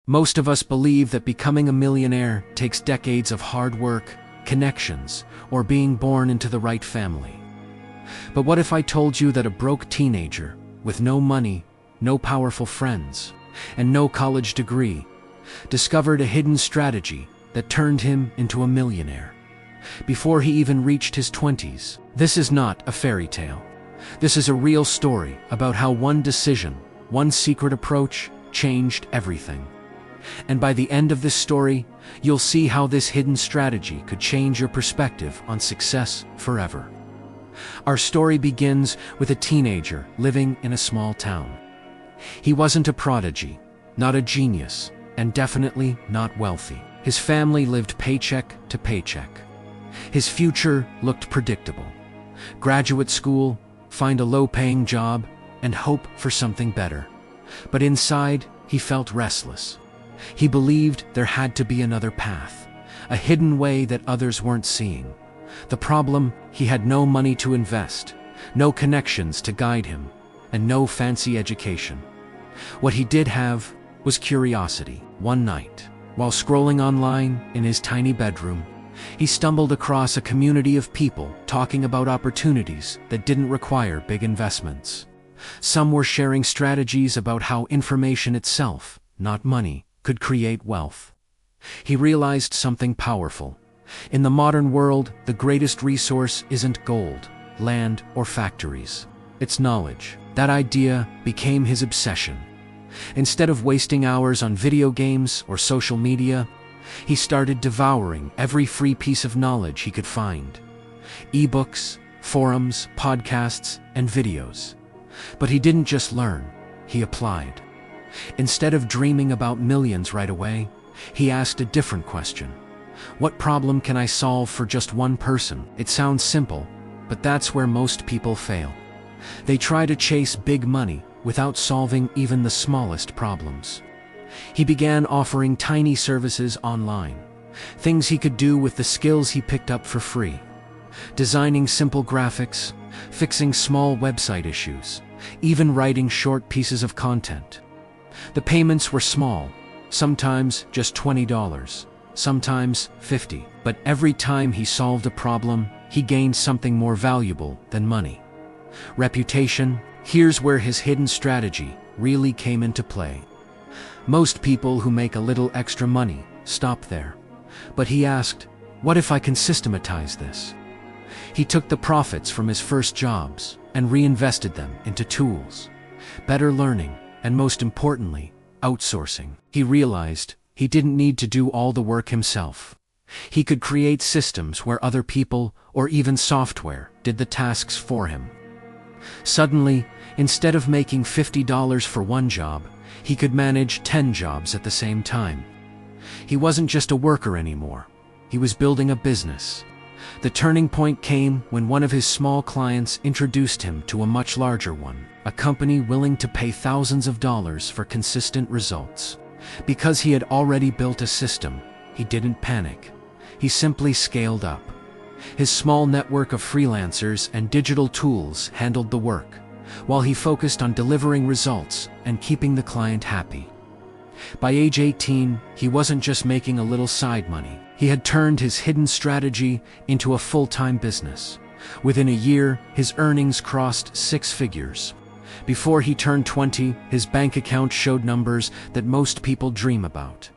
Most of us believe that becoming a millionaire takes decades of hard work, connections, or being born into the right family. But what if I told you that a broke teenager, with no money, no powerful friends, and no college degree, discovered a hidden strategy that turned him into a millionaire before he even reached his 20s? This is not a fairy tale. This is a real story about how one decision, one secret approach, changed everything. And by the end of this story, you'll see how this hidden strategy could change your perspective on success forever. Our story begins with a teenager living in a small town. He wasn't a prodigy, not a genius, and definitely not wealthy. His family lived paycheck to paycheck. His future looked predictable. Graduate school, find a low-paying job, and hope for something better. But inside, he felt restless. He believed there had to be another path, a hidden way that others weren't seeing. The problem, he had no money to invest, no connections to guide him, and no fancy education. What he did have was curiosity. One night, while scrolling online in his tiny bedroom, he stumbled across a community of people talking about opportunities that didn't require big investments. Some were sharing strategies about how information itself, not money, could create wealth. He realized something powerful. In the modern world, the greatest resource isn't gold, land, or factories. It's knowledge. That idea became his obsession. Instead of wasting hours on video games or social media, he started devouring every free piece of knowledge he could find. E-books, forums, podcasts, and videos. But he didn't just learn, he applied. Instead of dreaming about millions right away, he asked a different question. What problem can I solve for just one person? It sounds simple, but that's where most people fail. They try to chase big money without solving even the smallest problems. He began offering tiny services online, things he could do with the skills he picked up for free. Designing simple graphics, fixing small website issues, even writing short pieces of content. The payments were small, sometimes just $20, sometimes $50, but every time he solved a problem, he gained something more valuable than money. Reputation. Here's where his hidden strategy really came into play. Most people who make a little extra money stop there. But he asked, what if I can systematize this? He took the profits from his first jobs and reinvested them into tools, better learning, and most importantly, outsourcing. He realized he didn't need to do all the work himself. He could create systems where other people, or even software, did the tasks for him. Suddenly, instead of making $50 for one job, he could manage 10 jobs at the same time. He wasn't just a worker anymore. He was building a business. The turning point came when one of his small clients introduced him to a much larger one, a company willing to pay thousands of dollars for consistent results. Because he had already built a system, he didn't panic. He simply scaled up. His small network of freelancers and digital tools handled the work, while he focused on delivering results and keeping the client happy. By age 18, he wasn't just making a little side money. He had turned his hidden strategy into a full-time business. Within a year, his earnings crossed 6 figures. Before he turned 20, his bank account showed numbers that most people dream about.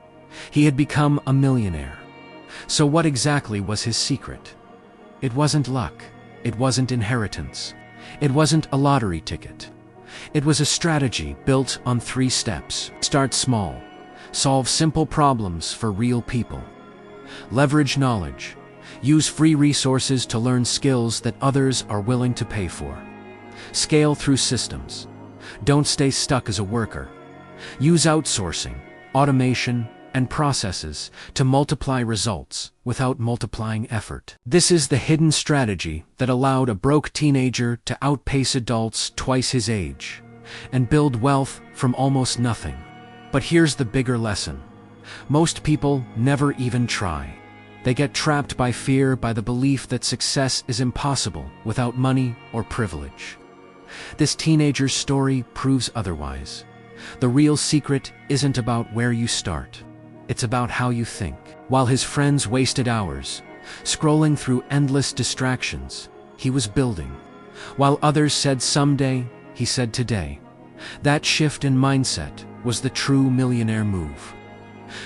He had become a millionaire. So what exactly was his secret? It wasn't luck. It wasn't inheritance. It wasn't a lottery ticket. It was a strategy built on 3 steps. Start small. Solve simple problems for real people. Leverage knowledge. Use free resources to learn skills that others are willing to pay for. Scale through systems. Don't stay stuck as a worker. Use outsourcing, automation, and processes to multiply results without multiplying effort. This is the hidden strategy that allowed a broke teenager to outpace adults twice his age and build wealth from almost nothing. But here's the bigger lesson. Most people never even try. They get trapped by fear, by the belief that success is impossible without money or privilege. This teenager's story proves otherwise. The real secret isn't about where you start. It's about how you think. While his friends wasted hours, scrolling through endless distractions, he was building. While others said someday, he said today. That shift in mindset was the true millionaire move.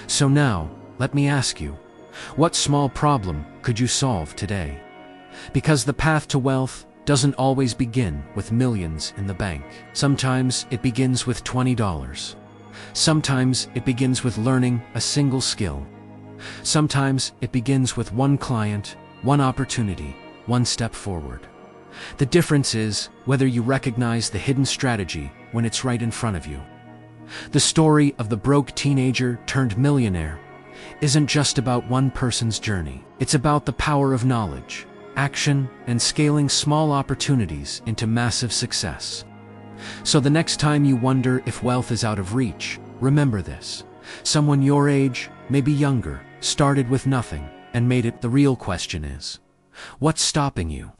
So now, let me ask you, what small problem could you solve today? Because the path to wealth doesn't always begin with millions in the bank. Sometimes it begins with $20. Sometimes it begins with learning a single skill. Sometimes it begins with one client, one opportunity, one step forward. The difference is whether you recognize the hidden strategy when it's right in front of you. The story of the broke teenager turned millionaire isn't just about one person's journey. It's about the power of knowledge, action, and scaling small opportunities into massive success. So the next time you wonder if wealth is out of reach, remember this. Someone your age, maybe younger, started with nothing and made it. The real question is, what's stopping you?